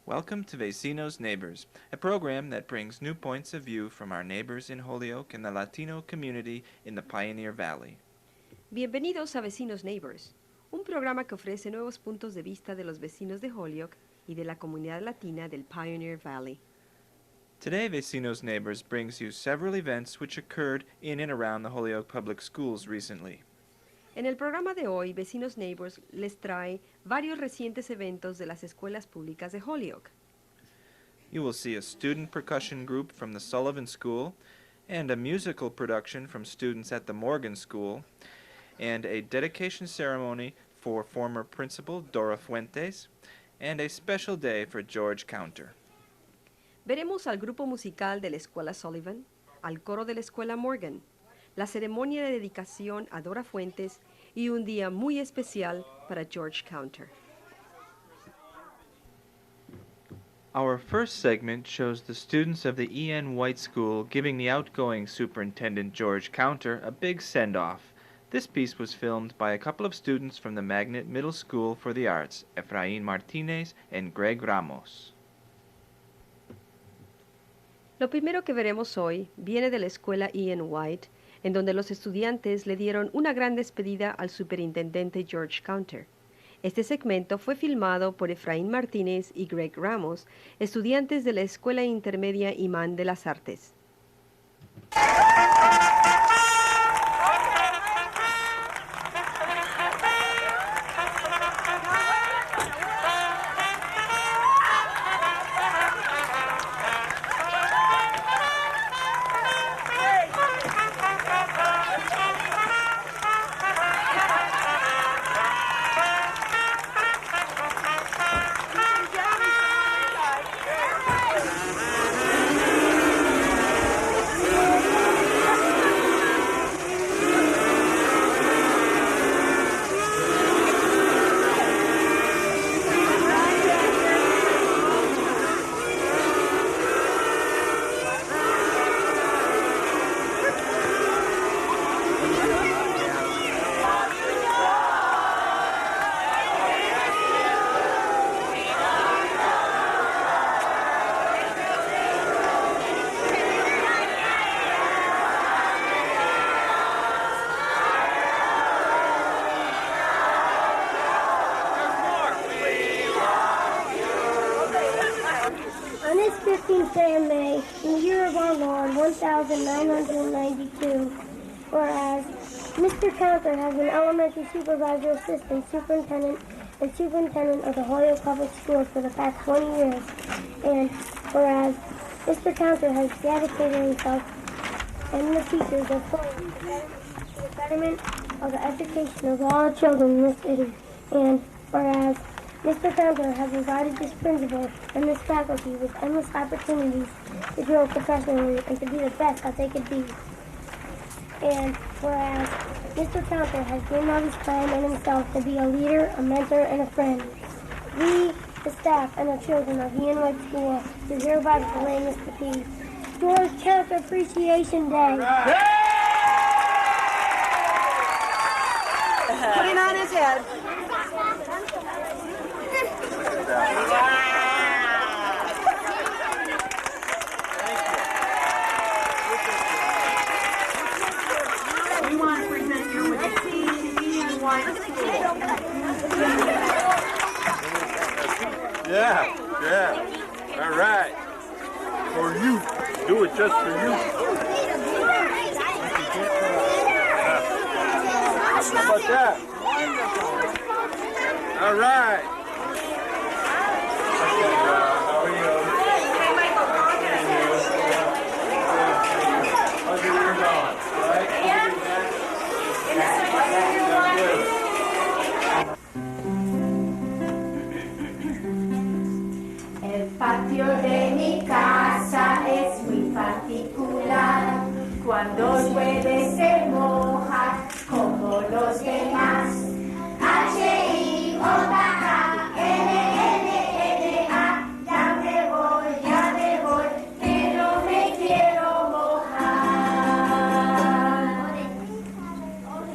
Welcome to Vecinos Neighbors, a program that brings new points of view from our neighbors in Holyoke and the Latino community in the Pioneer Valley. Bienvenidos a Vecinos Neighbors, un programa que ofrece nuevos puntos de vista de los vecinos de Holyoke y de la comunidad latina del Pioneer Valley. Today, Vecinos Neighbors brings you several events which occurred in and around the Holyoke Public Schools recently. En el programa de hoy, Vecinos Neighbors les trae varios recientes eventos de las escuelas públicas de Holyoke. You will see a student percussion group from the Sullivan School, and a musical production from students at the Morgan School, and a dedication ceremony for former principal Dora Fuentes, and a special day for George Counter. Veremos al grupo musical de la Escuela Sullivan, al coro de la Escuela Morgan, la ceremonia de dedicación a Dora Fuentes y un día muy especial para George Counter. Our first segment shows the students of the E.N. White School giving the outgoing Superintendent George Counter a big send-off. This piece was filmed by a couple of students from the Magnet Middle School for the Arts, Efraín Martínez and Greg Ramos. Lo primero que veremos hoy viene de la escuela E.N. White, en donde los estudiantes le dieron una gran despedida al superintendente George Counter. Este segmento fue filmado por Efraín Martínez y Greg Ramos, estudiantes de la Escuela Intermedia Imán de las Artes. Day of May, in the year of our Lord, 1992, whereas Mr. Counter has been elementary supervisor, assistant superintendent, and superintendent of the Holyoke Public Schools for the past 20 years, and whereas Mr. Counter has dedicated himself and the teachers of Holyoke to the betterment of the education of all children in this city, and whereas Mr. Counter has provided this principal and this faculty with endless opportunities to grow professionally and to be the best that they could be. And whereas Mr. Counter has given out his time and himself to be a leader, a mentor, and a friend, we, the staff and the children of E.N. White School, do hereby proclaim this to be George Counter Appreciation Day. Put it on his head. We want to present you with the E.N. White School. Yeah. All right. For you. Do it just for you. How about that? All right. El patio de mi casa es muy particular. Cuando llueve se moja como los demás. H-I-J-A-N-N-N-A, ya me voy, pero me quiero mojar.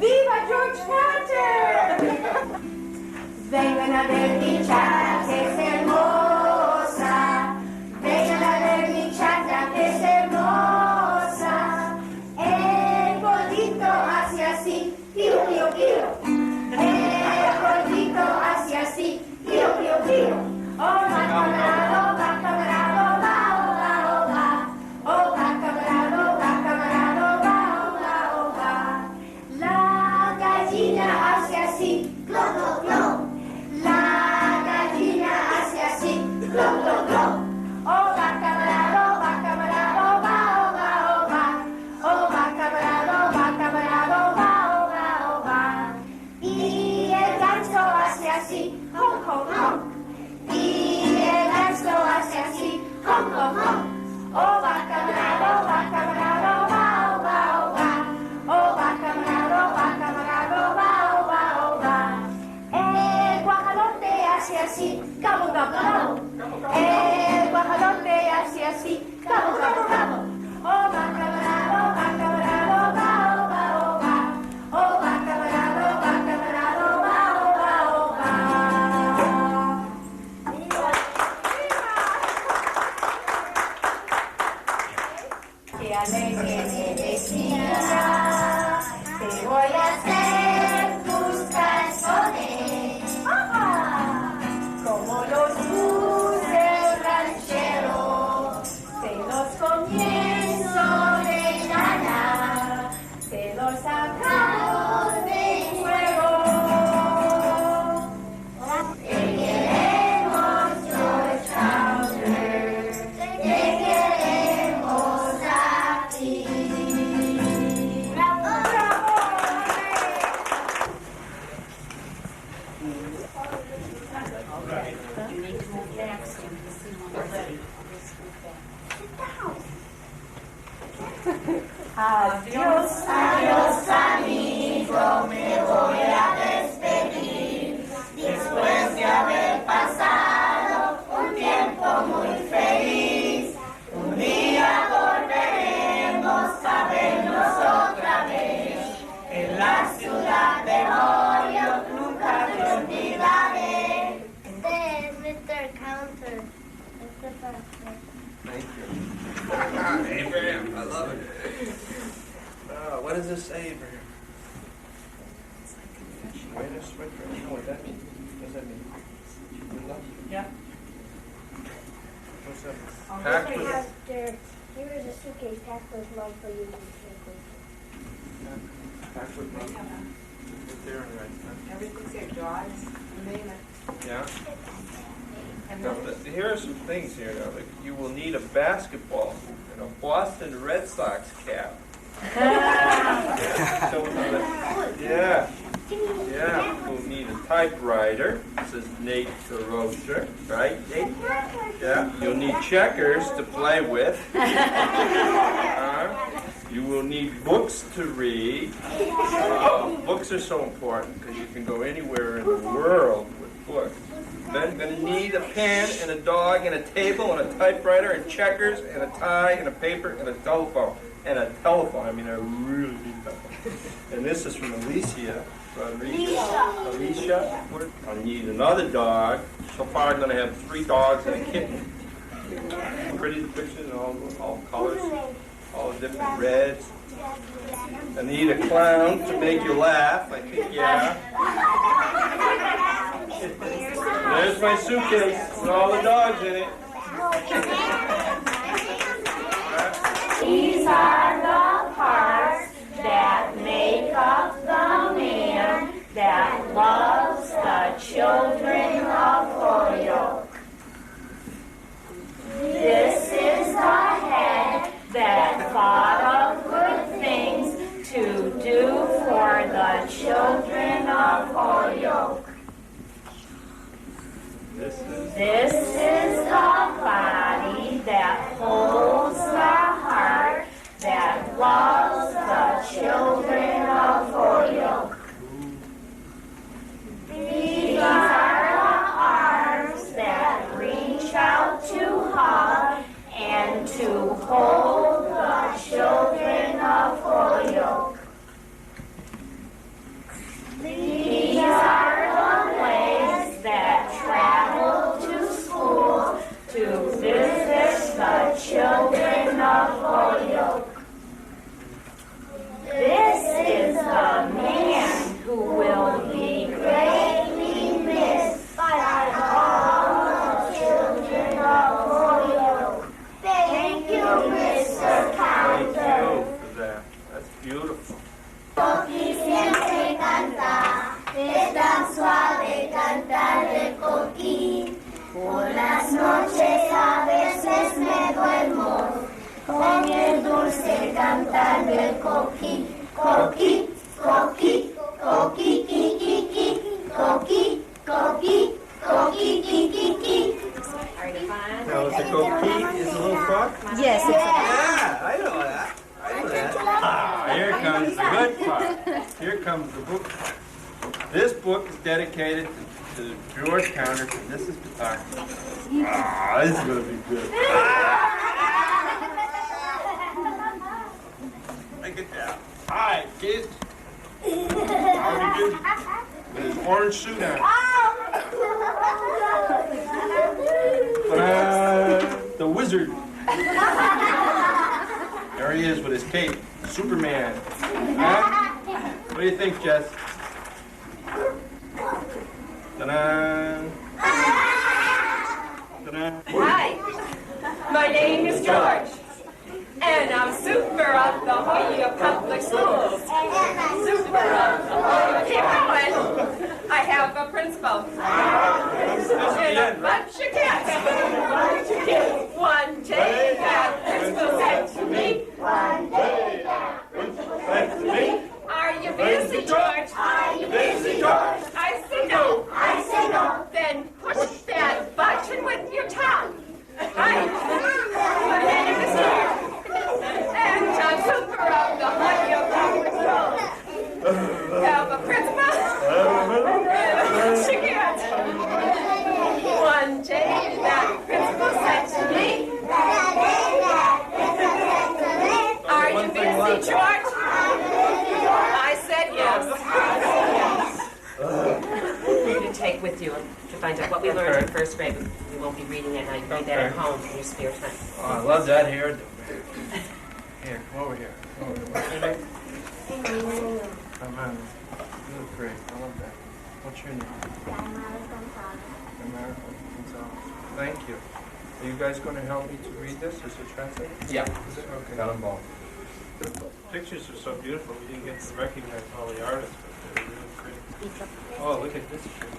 ¡Viva George Counter! Vengan a ver mi casa, que es hermosa. así, glo, glo, glo. La gallina hace así, glo, glo, glo. Oba, camarada, oba, camarada, oba, oba, oba. Oba, camarada, oba, camarada, oba, oba, oba. Y el ganso hace así, hom, hom, hom. Y el ganso hace así, hom, hom, hom. Oba, camarada, oba, camarada, oba, oba, oba. Oba, camarada, oba, camarada, oba, oba, oba. El guajalote hace así, cabo, cabo, cabo. El guajalote hace así, cabo, cabo, cabo. Oba, camarada, oba, camarada, oba, oba, oba. Oba, camarada, oba, camarada, oba, oba, oba. Qué alegre me decía, te voy a hacer tus calzones, como los del ranchero, te los comienzo de lana, te los saco de fuego. Te queremos, George Counter, te queremos aquí. ¡Bravo, bravo! Adiós, adiós amigo, me voy a despedir después de haber pasado un tiempo muy feliz. Un día volveremos a vernos otra vez en la ciudad de Holyoke, nunca te olvidaré. Este es Mr. Counter. Thank you. Abraham, I love it. What does this say, Abraham? Wait a second. You know what that means? What does that mean? Good luck? Yeah. What's that? Pastor, here is a suitcase packed with love for you. Packed with love. Right there and right there. Everything's there, Jaws, Medina. Yeah. Now, here are some things here. Now, like, you will need a basketball and a Boston Red Sox cap. Yeah. We'll need a typewriter. This is Nate DeRocher, right, Nate? Yeah. You'll need checkers to play with. You will need books to read. Books are so important because you can go anywhere in the world with books. Then going to need a pen and a dog and a table and a typewriter and checkers and a tie and a paper and a telephone. And a telephone. I mean, I really need a telephone. And this is from Alicia. Alicia. I need another dog. So far I'm going to have 3 dogs and a kitten. Pretty pictures in all colors. All the different reds. I need a clown to make you laugh. I think, yeah. There's my suitcase with all the dogs in it. These are the parts that make up the man that loves the children of Holyoke. This is the head that thought of good things to do for the children of Holyoke. This is the body that holds the heart that loves the children of Holyoke. These are the arms that reach out to hug and to hold the children of Holyoke. These are the legs that travel to school tan suave cantar el coquí. Por las noches a veces me duermo con el dulce cantar del coquí. Coquí, coquí, coquí, qui, qui, qui. Coquí, coquí, coquí, qui, qui, qui. Now, is the coquí is a little frog? Yes, it's Yeah, I know that. I know that. Ah, here comes the good part. Here comes the book. This book is dedicated to the George Counter, and this is guitar. Ah, this is going to be good. Look at that. Hi, kids. How are you doing? With his orange suit on. The wizard. There he is with his cape. Superman. Huh? What do you think, Jess? Ta-da! Ta-da! Hi, my name is George, and I'm super of the Holyoke Public Schools. Super of the Holyoke. Keep going. I have a principal and a bunch of kids. One day that principal said to me, One day that principal said to me, are you busy, George? Are you busy, George? I say no. I say no. Then push that button with your tongue. Hi, my name is George, and I'm super of the Holyoke Public Schools. Have a principal and a bunch of kids. One day that principal said to me, are you busy, George? I said yes. For you to take with you to find out what we learned in first grade. We won't be reading it now. You can read that at home in your spare time. Oh, I love that hairdo. Here, come over here. Come over here. What's your name? Come on. You look great. I love that. What's your name? Tamara Gonzalez. Thank you. Are you guys going to help me to read this as a translator? Yeah. Is it? Okay. Got them both. The pictures are so beautiful. We didn't get to recognize all the artists, but they're really great. Oh, look at this tree.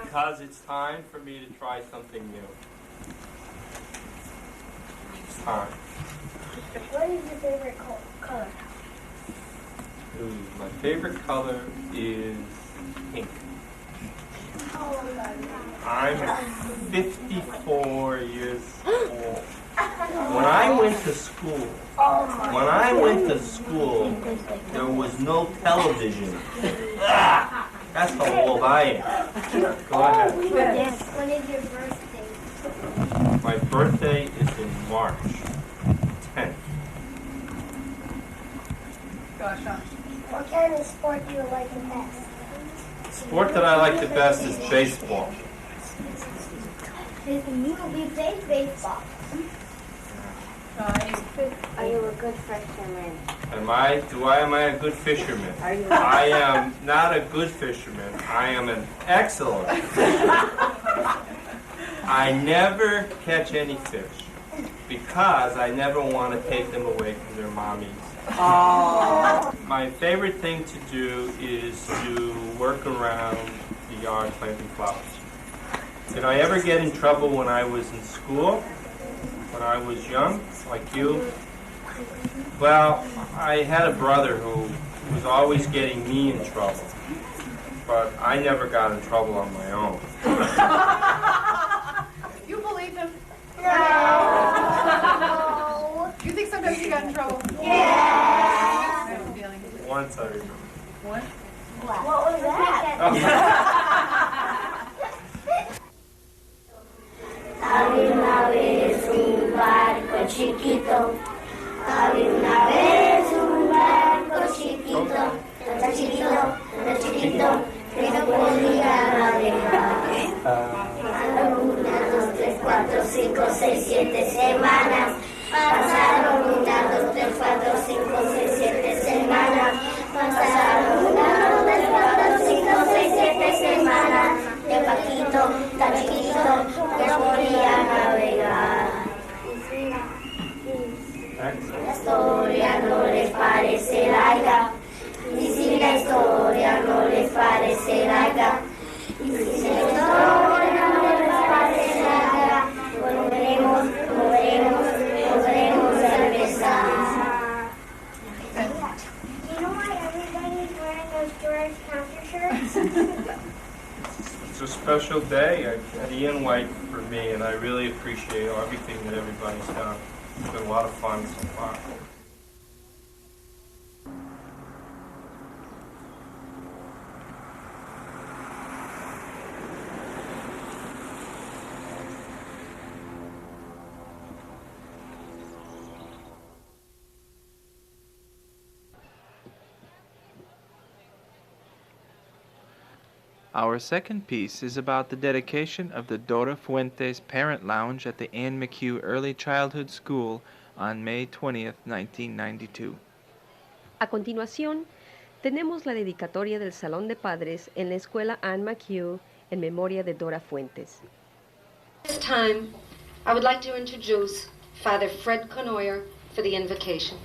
Because it's time for me to try something new. It's time. What is your favorite color? Ooh, my favorite color is pink. I'm 54 years old. When I went to school, there was no television. That's how old I am. Go ahead. When is your birthday? My birthday is in March 10th. What kind of sport do you like the best? The sport that I like the best is baseball. You play baseball. Are you a good fisherman? Am I a good fisherman? I am not a good fisherman. I am an excellent fisherman. I never catch any fish because I never want to take them away from their mommies. My favorite thing to do is to work around the yard planting flowers. Did I ever get in trouble when I was in school? When I was young, like you? Well, I had a brother who was always getting me in trouble, but I never got in trouble on my own. You believe him? No. You think sometimes you got in trouble? Yeah. I have a feeling. Once I remember. What? What was that? Había una vez un barco chiquito. Había una vez un barco chiquito. Tan chiquito, tan chiquito, que no podía navegar. Pasaron 1, 2, 3, 4, 5, 6, 7 semanas. Pasaron 1, 2, 3, 4, 5, 6, 7 semanas. Pasaron 1, 2, 3, 4, 5, 6, 7 semanas. El barquito tan chiquito que no podía navegar. La historia no les parece larga. Y si la historia no les parece It's a special day at Ian White for me, and I really appreciate everything that everybody's done. It's been a lot of fun so far. Our second piece is about the dedication of the Dora Fuentes Parent Lounge at the Anne McHugh Early Childhood School on May 20th, 1992. A continuación, tenemos la dedicatoria del Salón de Padres en la Escuela Anne McHugh en memoria de Dora Fuentes. This time, I would like to introduce Father Fred Conoyer for the invocation.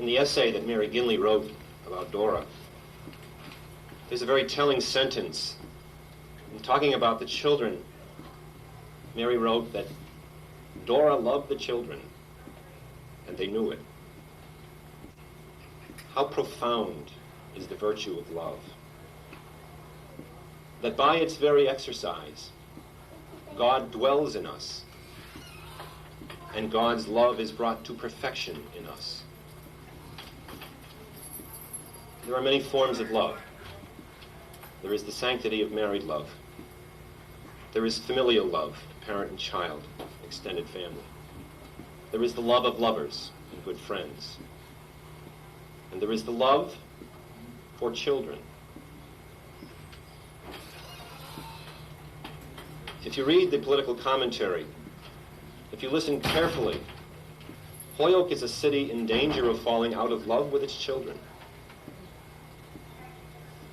In the essay that Mary Ginley wrote about Dora, there's a very telling sentence. In talking about the children, Mary wrote that Dora loved the children, and they knew it. How profound is the virtue of love? That by its very exercise, God dwells in us, and God's love is brought to perfection in us. There are many forms of love. There is the sanctity of married love. There is familial love, parent and child, extended family. There is the love of lovers and good friends. And there is the love for children. If you read the political commentary, if you listen carefully, Holyoke is a city in danger of falling out of love with its children.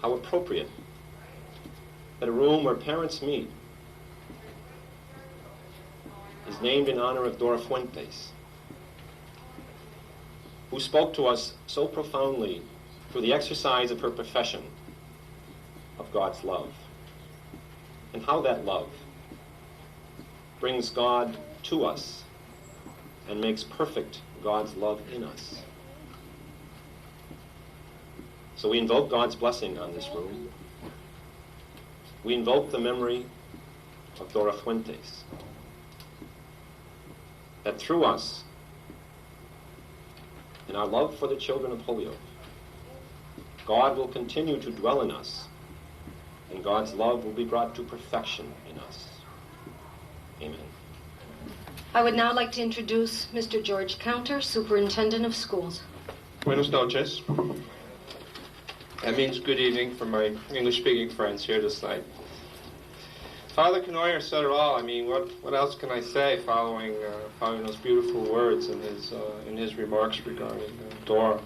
How appropriate that a room where parents meet is named in honor of Dora Fuentes, who spoke to us so profoundly through the exercise of her profession of God's love, and how that love brings God to us and makes perfect God's love in us. So we invoke God's blessing on this room. We invoke the memory of Dora Fuentes, that through us, in our love for the children of Holyoke, God will continue to dwell in us, and God's love will be brought to perfection in us. Amen. I would now like to introduce Mr. George Counter, Superintendent of Schools. Buenos noches. That means good evening for my English-speaking friends here this night. Father Conoyer said it all. I mean, what else can I say following those beautiful words in his remarks regarding Dora?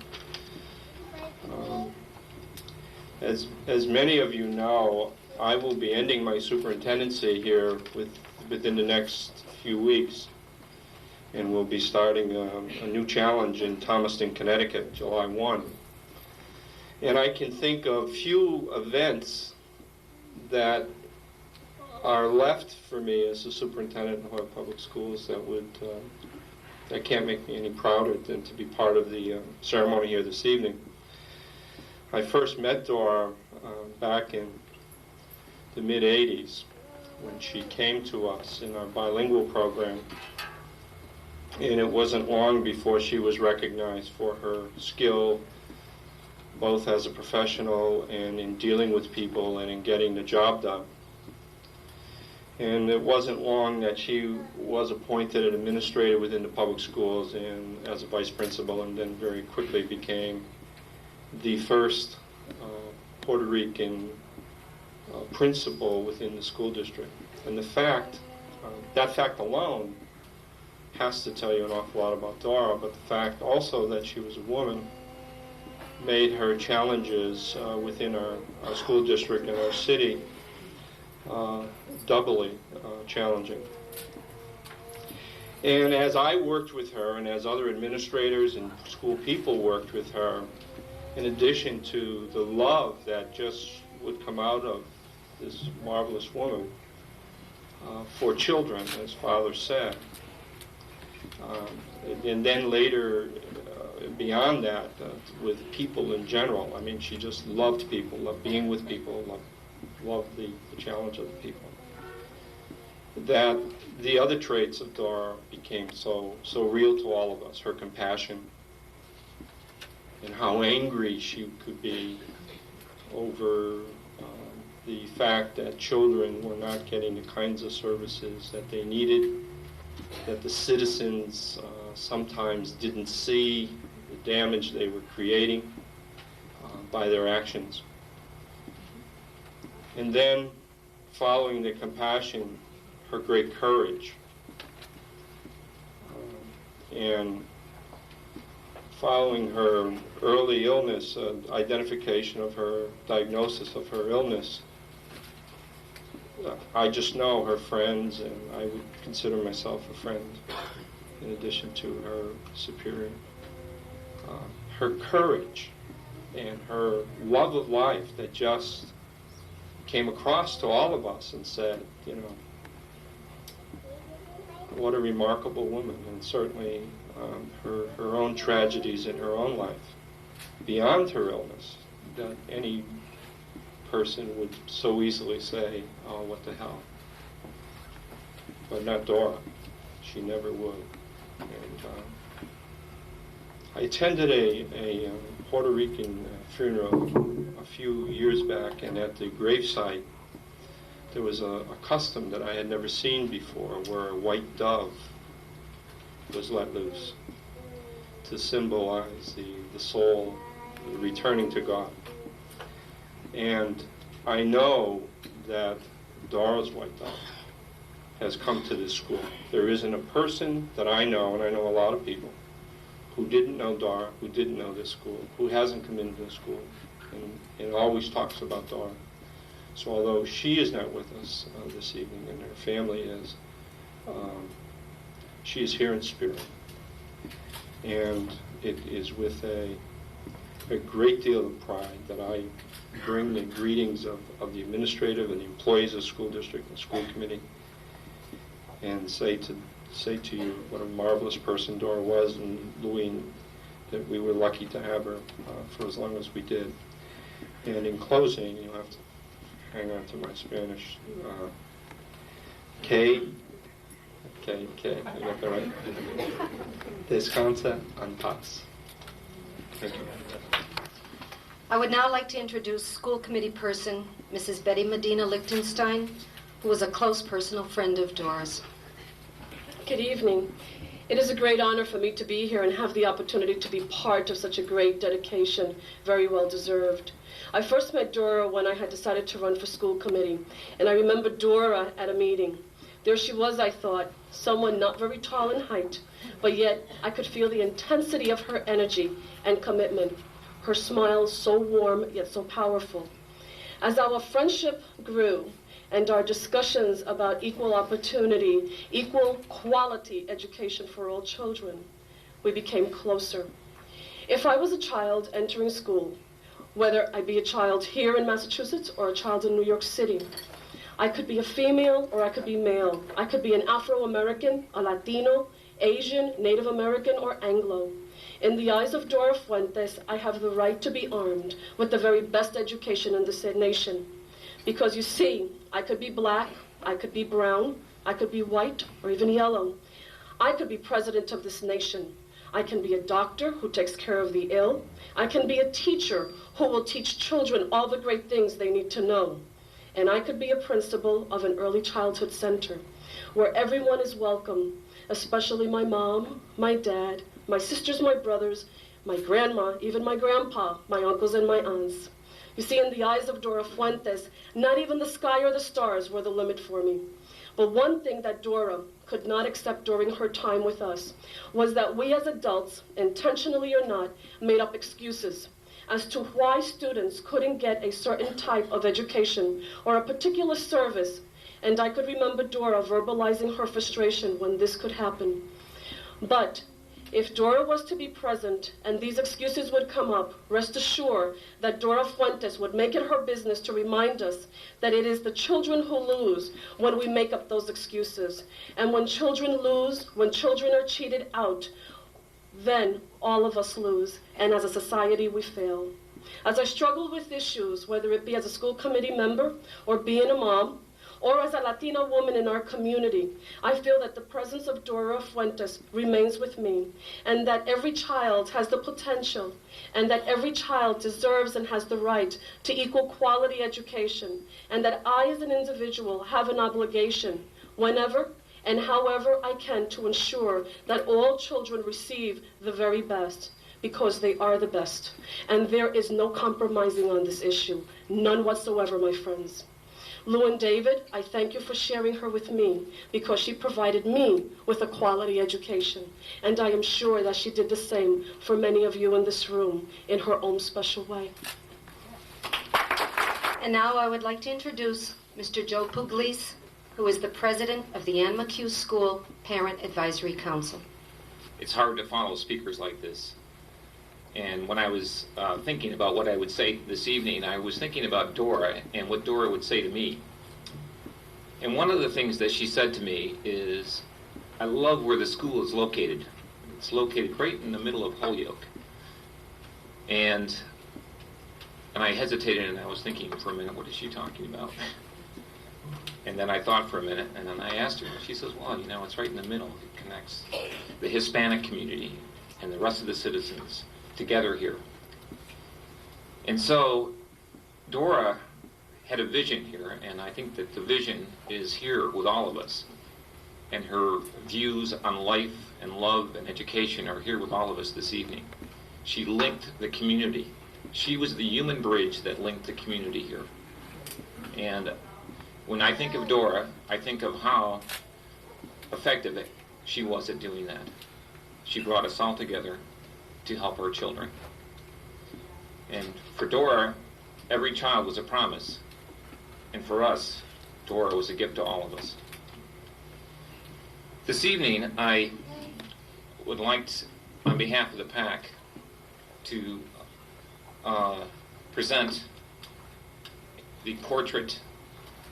As many of you know, I will be ending my superintendency here within the next few weeks, and we'll be starting a new challenge in Thomaston, Connecticut, July 1. And I can think of few events that are left for me as a superintendent in Holyoke Public Schools that can't make me any prouder than to be part of the ceremony here this evening. I first met Dora back in the mid-'80s when she came to us in our bilingual program, and it wasn't long before she was recognized for her skill both as a professional and in dealing with people and in getting the job done. And it wasn't long that she was appointed an administrator within the public schools and as a vice principal, and then very quickly became the first Puerto Rican principal within the school district. And that fact alone has to tell you an awful lot about Dora, but the fact also that she was a woman made her challenges within our school district and our city doubly challenging. And as I worked with her, and as other administrators and school people worked with her, in addition to the love that just would come out of this marvelous woman for children, as Father said, and then later beyond that, with people in general. I mean, she just loved people, loved being with people, loved the challenge of the people. That the other traits of Dora became so real to all of us, her compassion, and how angry she could be over the fact that children were not getting the kinds of services that they needed, that the citizens sometimes didn't see the damage they were creating by their actions. And then, following the compassion, her great courage. And following her early illness, identification of her diagnosis of her illness, I just know her friends, and I would consider myself a friend in addition to her superior. Her courage and her love of life that just came across to all of us and said, you know, what a remarkable woman, and certainly her own tragedies in her own life, beyond her illness, that any person would so easily say, oh, what the hell. But not Dora. She never would. And I attended a Puerto Rican funeral a few years back, and at the gravesite there was a custom that I had never seen before, where a white dove was let loose to symbolize the soul returning to God. And I know that Dora's white dove has come to this school. There isn't a person that I know, and I know a lot of people, who didn't know Dora, who didn't know this school, who hasn't come into the school, and always talks about Dora. So although she is not with us this evening, and her family is, she is here in spirit. And it is with a great deal of pride that I bring the greetings of the administrative and the employees of the school district and school committee, and say to you what a marvelous person Dora was, and Louie, that we were lucky to have her for as long as we did. And in closing, you'll have to hang on to my Spanish. I got that right? Descansa en paz. Thank you. I would now like to introduce school committee person, Mrs. Betty Medina Lichtenstein, who was a close personal friend of Dora's. Good evening. It is a great honor for me to be here and have the opportunity to be part of such a great dedication, very well deserved. I first met Dora when I had decided to run for school committee, and I remember Dora at a meeting. There she was, I thought, someone not very tall in height, but yet I could feel the intensity of her energy and commitment, her smile so warm yet so powerful. As our friendship grew, and our discussions about equal opportunity, equal quality education for all children, we became closer. If I was a child entering school, whether I be a child here in Massachusetts or a child in New York City, I could be a female or I could be male. I could be an Afro-American, a Latino, Asian, Native American, or Anglo. In the eyes of Dora Fuentes, I have the right to be armed with the very best education in this nation. Because you see, I could be black, I could be brown, I could be white, or even yellow. I could be president of this nation. I can be a doctor who takes care of the ill. I can be a teacher who will teach children all the great things they need to know. And I could be a principal of an early childhood center where everyone is welcome, especially my mom, my dad, my sisters, my brothers, my grandma, even my grandpa, my uncles and my aunts. You see, in the eyes of Dora Fuentes, not even the sky or the stars were the limit for me. But one thing that Dora could not accept during her time with us was that we as adults, intentionally or not, made up excuses as to why students couldn't get a certain type of education or a particular service. And I could remember Dora verbalizing her frustration when this could happen. But if Dora was to be present and these excuses would come up, rest assured that Dora Fuentes would make it her business to remind us that it is the children who lose when we make up those excuses. And when children lose, when children are cheated out, then all of us lose, and as a society we fail. As I struggle with issues, whether it be as a school committee member, or being a mom, or as a Latina woman in our community, I feel that the presence of Dora Fuentes remains with me, and that every child has the potential, and that every child deserves and has the right to equal quality education, and that I as an individual have an obligation, whenever and however I can, to ensure that all children receive the very best, because they are the best. And there is no compromising on this issue, none whatsoever, my friends. Lou and David, I thank you for sharing her with me, because she provided me with a quality education. And I am sure that she did the same for many of you in this room in her own special way. And now I would like to introduce Mr. Joe Pugliese, who is the president of the Anne McHugh School Parent Advisory Council. It's hard to follow speakers like this. And when I was thinking about what I would say this evening, I was thinking about Dora and what Dora would say to me. And one of the things that she said to me is, I love where the school is located. It's located right in the middle of Holyoke. And I hesitated, and I was thinking for a minute, what is she talking about? And then I thought for a minute, and then I asked her, and she says, well, you know, it's right in the middle. It connects the Hispanic community and the rest of the citizens together here. And so Dora had a vision here, and I think that the vision is here with all of us. And her views on life and love and education are here with all of us this evening. She linked the community. She was the human bridge that linked the community here. And when I think of Dora, I think of how effective she was at doing that. She brought us all together to help our children. And for Dora, every child was a promise. And for us, Dora was a gift to all of us. This evening, I would like to, on behalf of the PAC, to present the portrait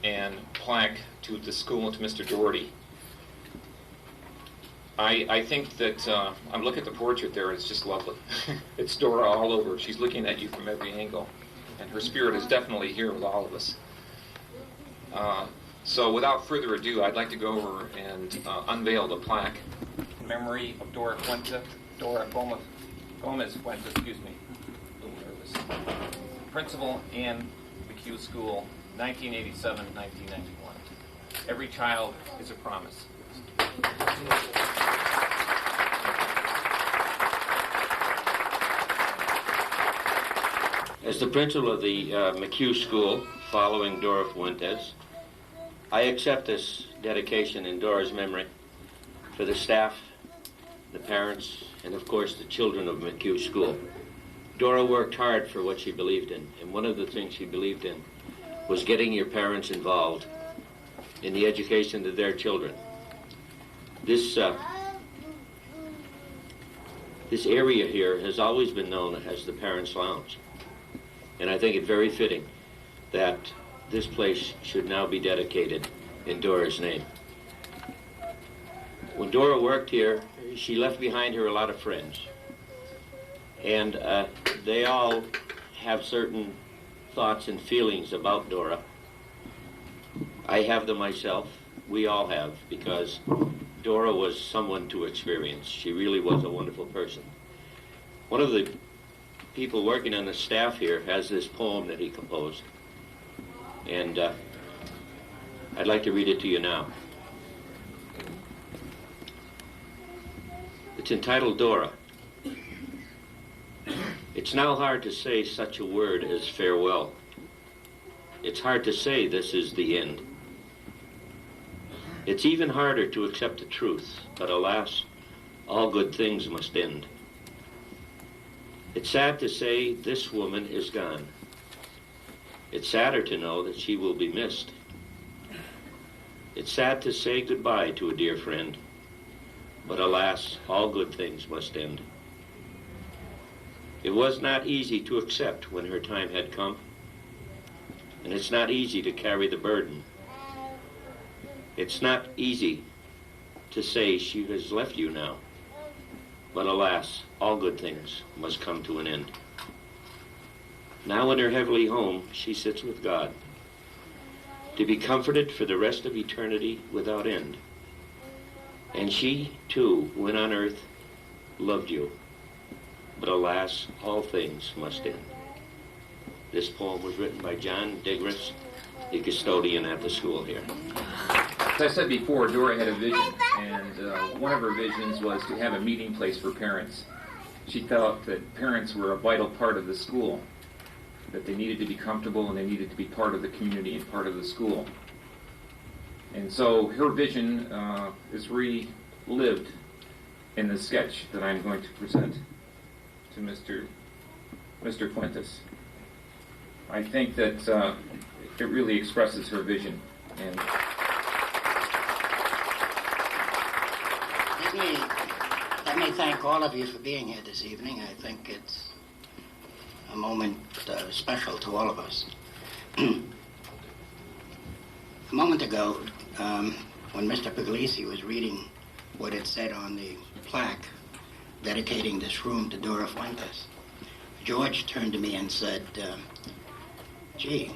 and plaque to the school and to Mr. Doherty. I think that, I look at the portrait there, it's just lovely. It's Dora all over. She's looking at you from every angle. And her spirit is definitely here with all of us. So without further ado, I'd like to go over and unveil the plaque in memory of Dora Gomez Fuentes, excuse me. A little nervous. Principal, Anne McHugh School, 1987-1991. Every child is a promise. As the principal of the McHugh School, following Dora Fuentes, I accept this dedication in Dora's memory for the staff, the parents, and of course the children of McHugh School. Dora worked hard for what she believed in, and one of the things she believed in was getting your parents involved in the education of their children. This area here has always been known as the Parents' Lounge. And I think it very fitting that this place should now be dedicated in Dora's name. When Dora worked here, she left behind her a lot of friends. And they all have certain thoughts and feelings about Dora. I have them myself. We all have, because Dora was someone to experience. She really was a wonderful person. One of the people working on the staff here has this poem that he composed, and I'd like to read it to you now. It's entitled Dora. It's now hard to say such a word as farewell. It's hard to say this is the end. It's even harder to accept the truth, but alas, all good things must end. It's sad to say this woman is gone. It's sadder to know that she will be missed. It's sad to say goodbye to a dear friend, but alas, all good things must end. It was not easy to accept when her time had come, and it's not easy to carry the burden. It's not easy to say she has left you now. But alas, all good things must come to an end. Now in her heavenly home, she sits with God, to be comforted for the rest of eternity without end. And she, too, when on earth, loved you. But alas, all things must end. This poem was written by John Digris, the custodian at the school here. As I said before, Dora had a vision, and one of her visions was to have a meeting place for parents. She felt that parents were a vital part of the school, that they needed to be comfortable and they needed to be part of the community and part of the school. And so her vision is relived in the sketch that I'm going to present to Mr. Fuentes. I think that it really expresses her vision. And let me thank all of you for being here this evening. I think it's a moment special to all of us. A moment ago, when Mr. Puglisi was reading what it said on the plaque dedicating this room to Dora Fuentes, George turned to me and said, gee,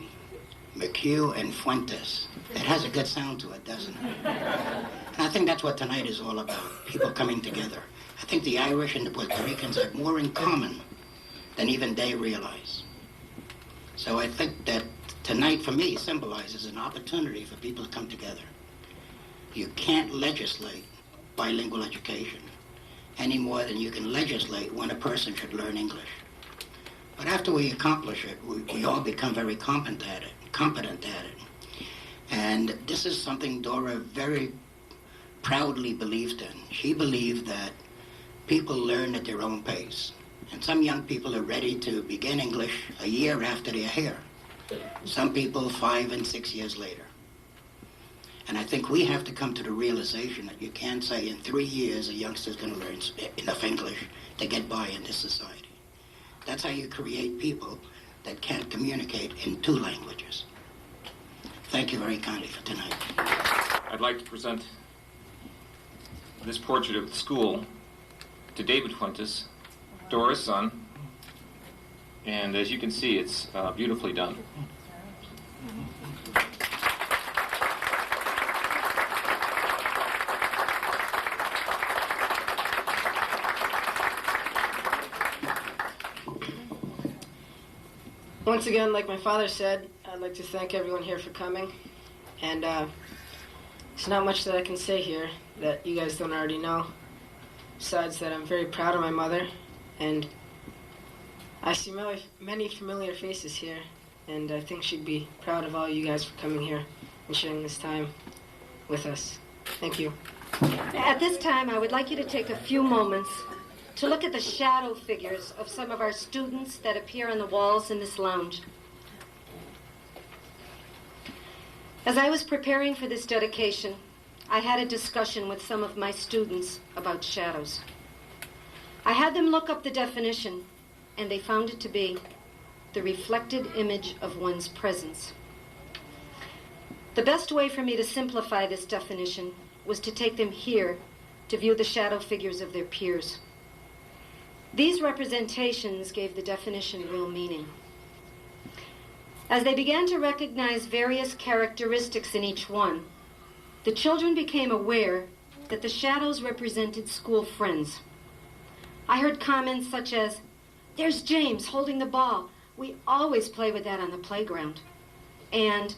McHugh and Fuentes. It has a good sound to it, doesn't it? And I think that's what tonight is all about, people coming together. I think the Irish and the Puerto Ricans have more in common than even they realize. So I think that tonight, for me, symbolizes an opportunity for people to come together. You can't legislate bilingual education any more than you can legislate when a person should learn English. But after we accomplish it, we all become very competent at it. And this is something Dora very proudly believed in. She believed that people learn at their own pace. And some young people are ready to begin English a year after they're here. Some people 5 and 6 years later. And I think we have to come to the realization that you can't say in 3 years a youngster's going to learn enough English to get by in this society. That's how you create people that can't communicate in 2 languages. Thank you very kindly for tonight. I'd like to present this portrait of the school to David Fuentes, Dora's son, and as you can see, it's beautifully done. Once again, like my father said, I'd like to thank everyone here for coming. And there's not much that I can say here that you guys don't already know. Besides that, I'm very proud of my mother. And I see many familiar faces here. And I think she'd be proud of all you guys for coming here and sharing this time with us. Thank you. At this time, I would like you to take a few moments to look at the shadow figures of some of our students that appear on the walls in this lounge. As I was preparing for this dedication, I had a discussion with some of my students about shadows. I had them look up the definition, and they found it to be the reflected image of one's presence. The best way for me to simplify this definition was to take them here to view the shadow figures of their peers. These representations gave the definition real meaning. As they began to recognize various characteristics in each one, the children became aware that the shadows represented school friends. I heard comments such as, "There's James holding the ball. We always play with that on the playground." And,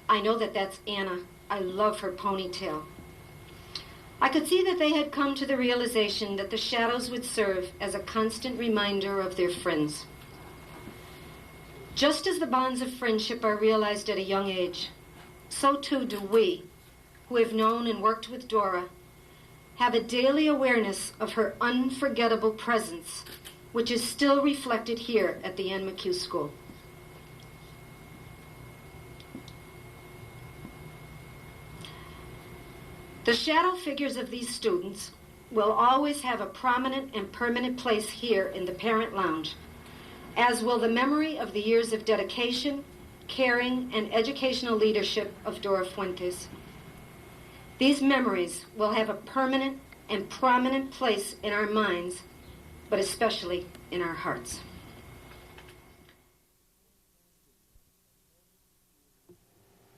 "I know that that's Anna. I love her ponytail." I could see that they had come to the realization that the shadows would serve as a constant reminder of their friends. Just as the bonds of friendship are realized at a young age, so too do we, who have known and worked with Dora, have a daily awareness of her unforgettable presence, which is still reflected here at the Anne McHugh School. The shadow figures of these students will always have a prominent and permanent place here in the Parent Lounge, as will the memory of the years of dedication, caring, and educational leadership of Dora Fuentes. These memories will have a permanent and prominent place in our minds, but especially in our hearts.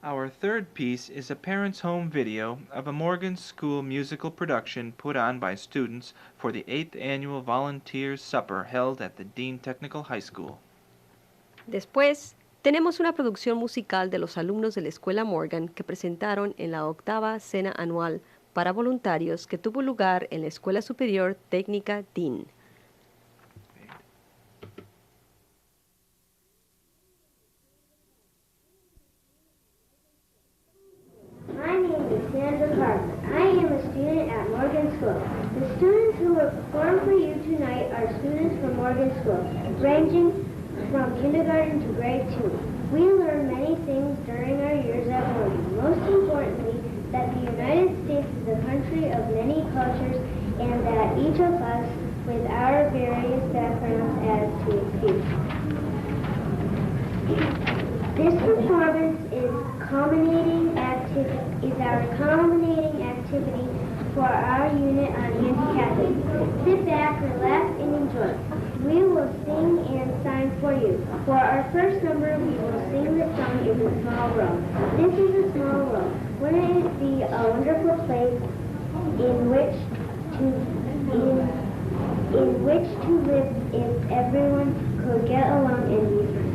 Our third piece is a parent's home video of a Morgan School musical production put on by students for the 8th Annual Volunteers Supper held at the Dean Technical High School. Después, tenemos una producción musical de los alumnos de la Escuela Morgan que presentaron en la 8ª Cena Anual para Voluntarios que tuvo lugar en la Escuela Superior Técnica Dean. I am a student at Morgan School. The students who will perform for you tonight are students from Morgan School, ranging from kindergarten to grade 2. We learn many things during our years at Morgan. Most importantly, that the United States is a country of many cultures and that each of us, with our various backgrounds, adds to its beauty. This performance is our culminating activity for our unit on handicapping. Sit back, relax, and enjoy. We will sing and sign for you. For our first number, we will sing the song "It's a Small World." This is a small world. Wouldn't it be a wonderful place in which to live if everyone could get along and be friends?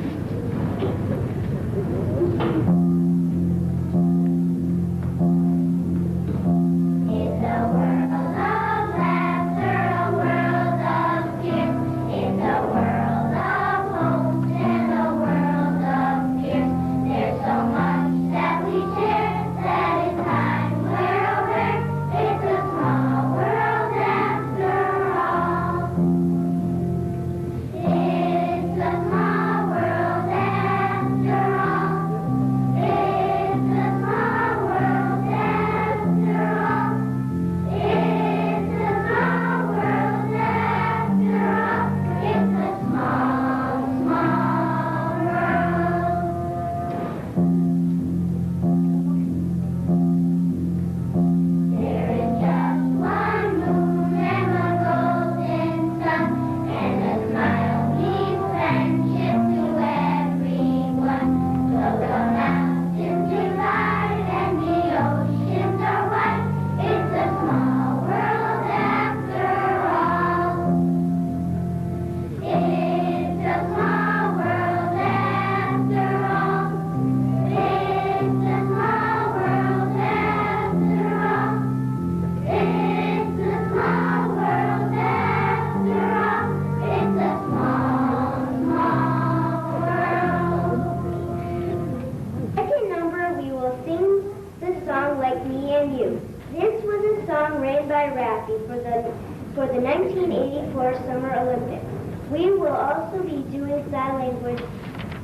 For the 1984 Summer Olympics. We will also be doing sign language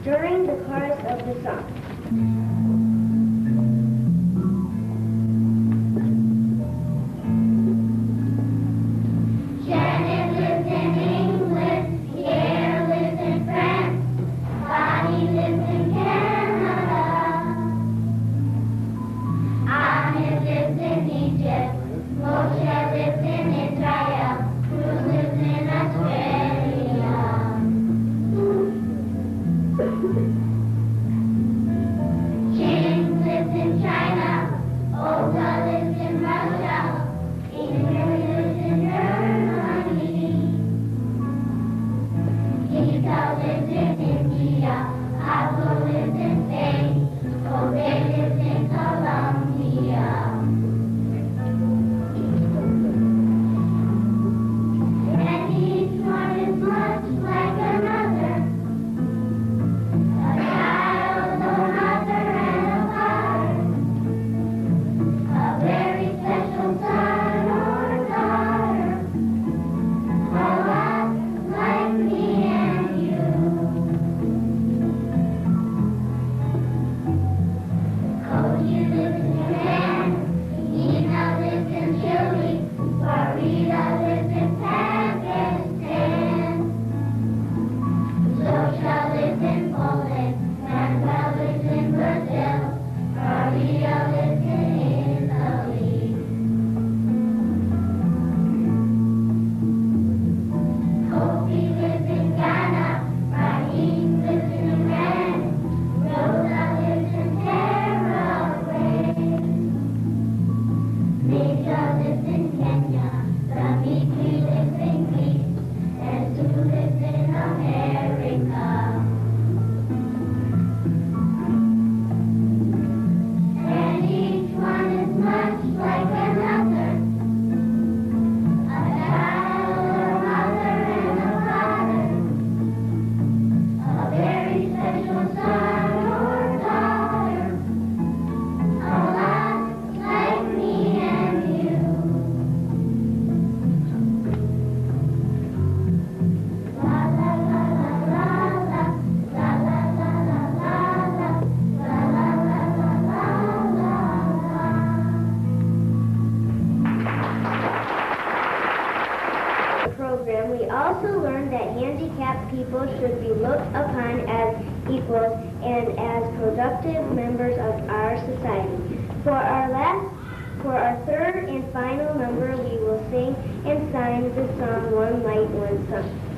during the chorus of the song. Janet lives in England, Pierre lives in France, Bonnie lives in Canada, Ahmed lives in Egypt, Moshe lives in Israel, Cruz lives in Australia. productive members of our society. For our third and final number, we will sing and sign the song One Light, One Sun.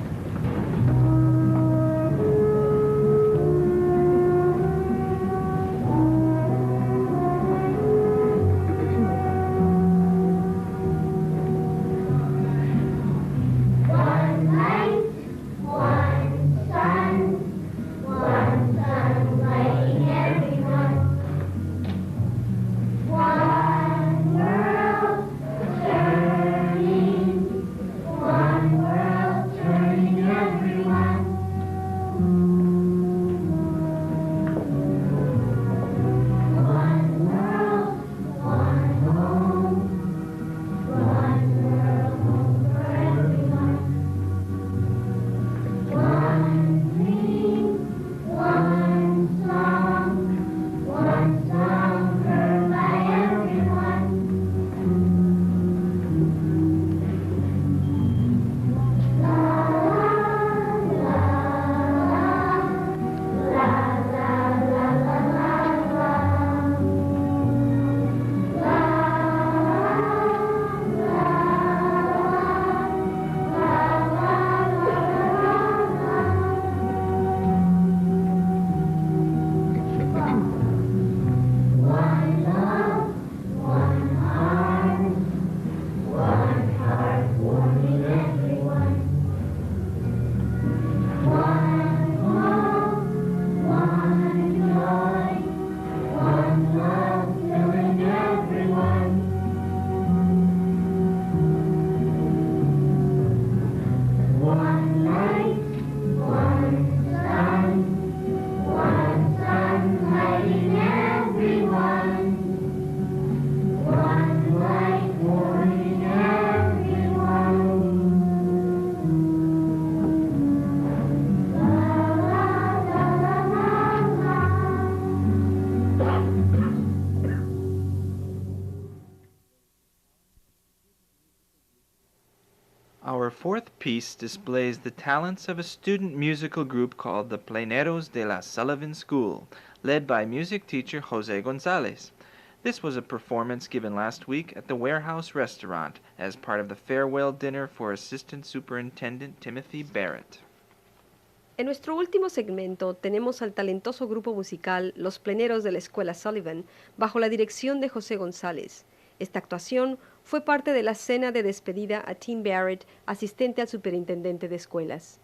Our fourth piece displays the talents of a student musical group called the Pleneros de la Sullivan School, led by music teacher José González. This was a performance given last week at the Warehouse Restaurant as part of the farewell dinner for Assistant Superintendent Timothy Barrett. En nuestro último segmento tenemos al talentoso grupo musical Los Pleneros de la Escuela Sullivan, bajo la dirección de José González. Esta actuación fue parte de la cena de despedida a Tim Barrett, asistente al superintendente de escuelas.